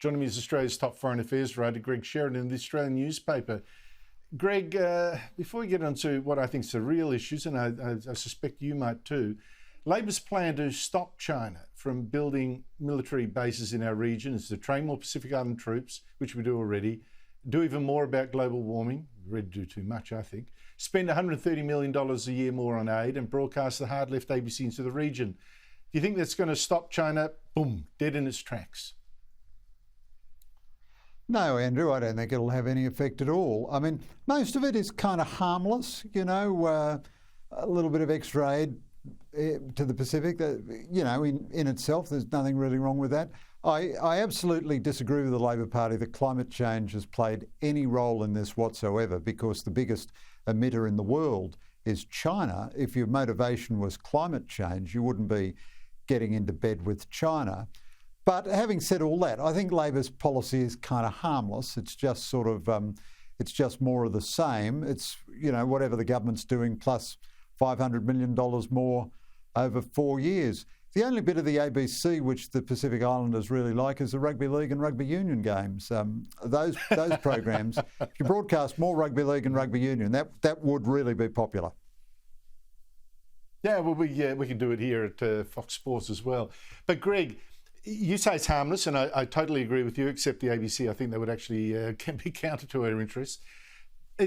Joining me is Australia's top foreign affairs writer, Greg Sheridan, of the Australian newspaper. Greg, before we get on to what I think is the real issues, and I suspect you might too, Labor's plan to stop China from building military bases in our region is to train more Pacific Island troops, which we do already, do even more about global warming, we're ready to do too much, I think, spend $130 million a year more on aid and broadcast the hard left ABC into the region. Do you think that's going to stop China, boom, dead in its tracks? No, Andrew, I don't think it'll have any effect at all. I mean, most of it is kind of harmless, you know, a little bit of extra aid to the Pacific, you know, in itself, there's nothing really wrong with that. I absolutely disagree with the Labor Party that climate change has played any role in this whatsoever, because the biggest emitter in the world is China. If your motivation was climate change, you wouldn't be getting into bed with China. But having said all that, I think Labor's policy is kind of harmless. It's just sort of, it's just more of the same. It's, you know, whatever the government's doing plus $500 million more over 4 years. The only bit of the ABC which the Pacific Islanders really like is the rugby league and rugby union games. Those programs, if you broadcast more rugby league and rugby union, that would really be popular. Yeah, well, we can do it here at Fox Sports as well. But Greg, you say it's harmless, and I totally agree with you, except the ABC, I think they would actually can be counter to our interests.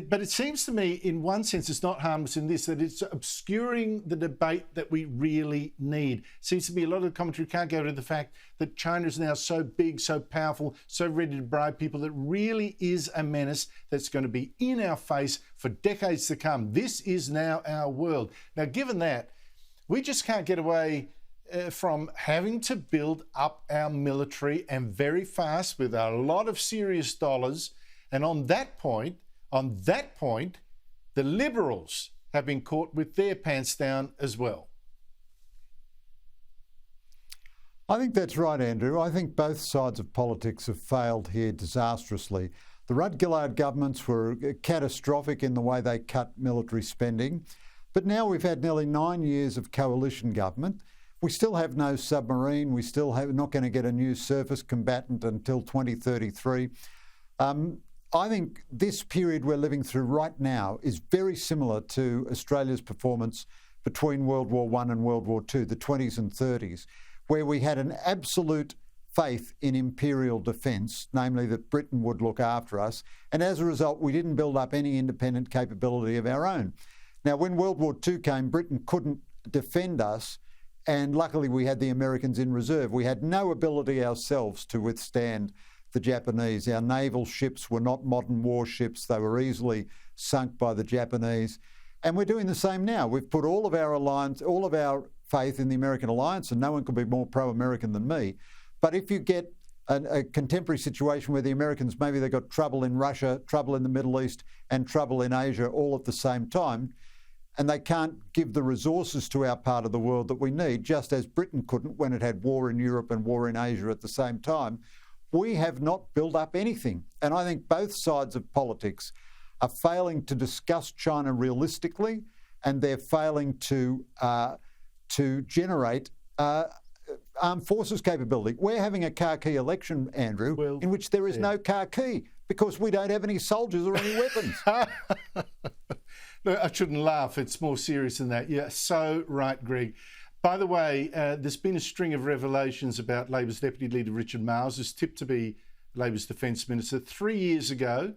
But it seems to me, in one sense, it's not harmless in this, that it's obscuring the debate that we really need. Seems to me a lot of the commentary can't go to the fact that China is now so big, so powerful, so ready to bribe people, that really is a menace that's going to be in our face for decades to come. This is now our world. Now, given that, we just can't get away from having to build up our military, and very fast, with a lot of serious dollars. And on that point, the Liberals have been caught with their pants down as well. I think that's right, Andrew. I think both sides of politics have failed here disastrously. The Rudd-Gillard governments were catastrophic in the way they cut military spending. But now we've had nearly 9 years of coalition government. We still have no submarine. We still have not going to get a new surface combatant until 2033. I think this period we're living through right now is very similar to Australia's performance between World War I and World War II, the 20s and 30s, where we had an absolute faith in imperial defence, namely that Britain would look after us. And as a result, we didn't build up any independent capability of our own. Now, when World War II came, Britain couldn't defend us. And luckily, we had the Americans in reserve. We had no ability ourselves to withstand the Japanese. Our naval ships were not modern warships. They were easily sunk by the Japanese. And we're doing the same now. We've put all of our alliance, all of our faith in the American alliance, and no one could be more pro-American than me. But if you get a contemporary situation where the Americans, maybe they've got trouble in Russia, trouble in the Middle East, and trouble in Asia all at the same time, and they can't give the resources to our part of the world that we need, just as Britain couldn't when it had war in Europe and war in Asia at the same time, we have not built up anything. And I think both sides of politics are failing to discuss China realistically, and they're failing to generate armed forces capability. We're having a car key election, Andrew, in which there is no car key because we don't have any soldiers or any weapons. No, I shouldn't laugh. It's more serious than that. Yeah, so right, Greg. By the way, there's been a string of revelations about Labor's Deputy Leader Richard Marles, who's tipped to be Labor's Defence Minister. 3 years ago,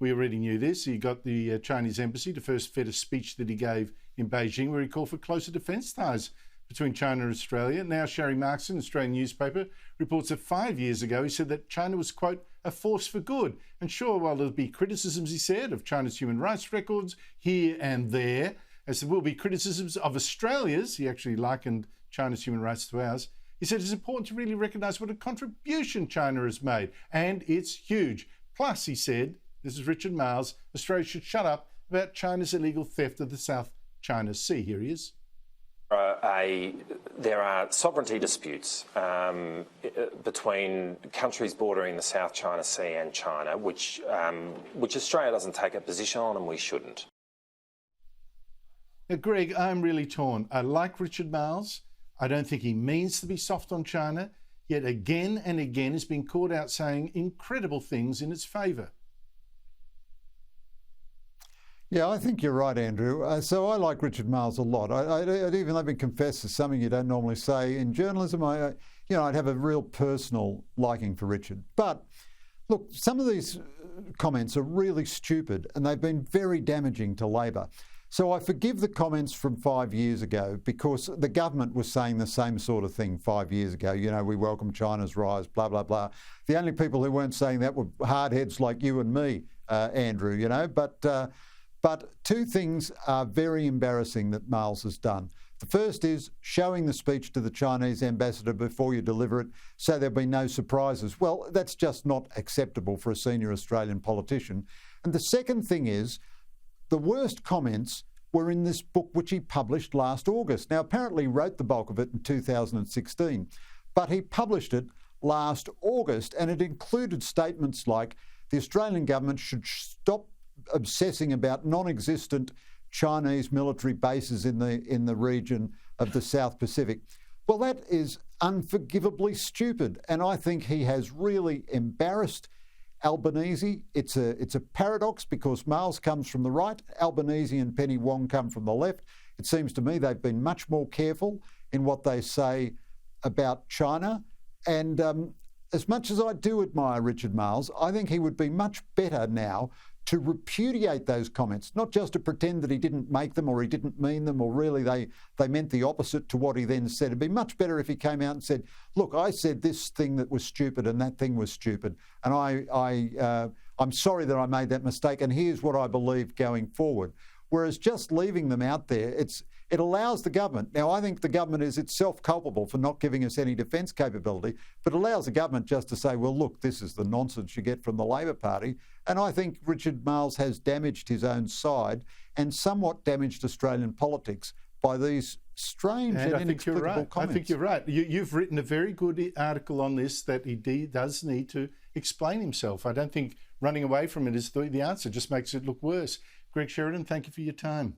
we already knew this, he got the Chinese embassy to first vet a speech that he gave in Beijing where he called for closer defence ties between China and Australia. Now, Sherry Markson, an Australian newspaper, reports that 5 years ago he said that China was, quote, a force for good. And sure, while there'll be criticisms, he said, of China's human rights records here and there, as there will be criticisms of Australia's, he actually likened China's human rights to ours, he said it's important to really recognise what a contribution China has made, and it's huge. Plus, he said, this is Richard Marles, Australia should shut up about China's illegal theft of the South China Sea. Here he is. There are sovereignty disputes between countries bordering the South China Sea and China, which Australia doesn't take a position on, and we shouldn't. Now, Greg, I'm really torn. I like Richard Marles. I don't think he means to be soft on China. yet again and again has been caught out saying incredible things in its favour. Yeah, I think you're right, Andrew. So I like Richard Marles a lot. I'd even let me confess, it's something you don't normally say in journalism. I'd have a real personal liking for Richard. But look, some of these comments are really stupid and they've been very damaging to Labor. So I forgive the comments from 5 years ago because the government was saying the same sort of thing 5 years ago. We welcome China's rise, blah, blah, blah. The only people who weren't saying that were hardheads like you and me, Andrew, But two things are very embarrassing that Marles has done. The first is showing the speech to the Chinese ambassador before you deliver it so there'll be no surprises. Well, that's just not acceptable for a senior Australian politician. And the second thing is the worst comments were in this book which he published last August. Now, apparently he wrote the bulk of it in 2016, but he published it last August and it included statements like the Australian government should stop obsessing about non-existent Chinese military bases in the region of the South Pacific. Well, that is unforgivably stupid, and I think he has really embarrassed Albanese. It's a paradox because Marles comes from the right, Albanese and Penny Wong come from the left. It seems to me they've been much more careful in what they say about China, and as much as I do admire Richard Marles, I think he would be much better now to repudiate those comments, not just to pretend that he didn't make them or he didn't mean them or really they meant the opposite to what he then said. It'd be much better if he came out and said, look, I said this thing that was stupid and that thing was stupid, and I'm sorry that I made that mistake, and here's what I believe going forward. Whereas just leaving them out there, it allows the government. Now, I think the government is itself culpable for not giving us any defence capability, but it allows the government just to say, well, look, this is the nonsense you get from the Labor Party. And I think Richard Marles has damaged his own side and somewhat damaged Australian politics by these strange and inexplicable comments. I think you're right. You've written a very good article on this that he does need to explain himself. I don't think running away from it is the answer. It just makes it look worse. Greg Sheridan, thank you for your time.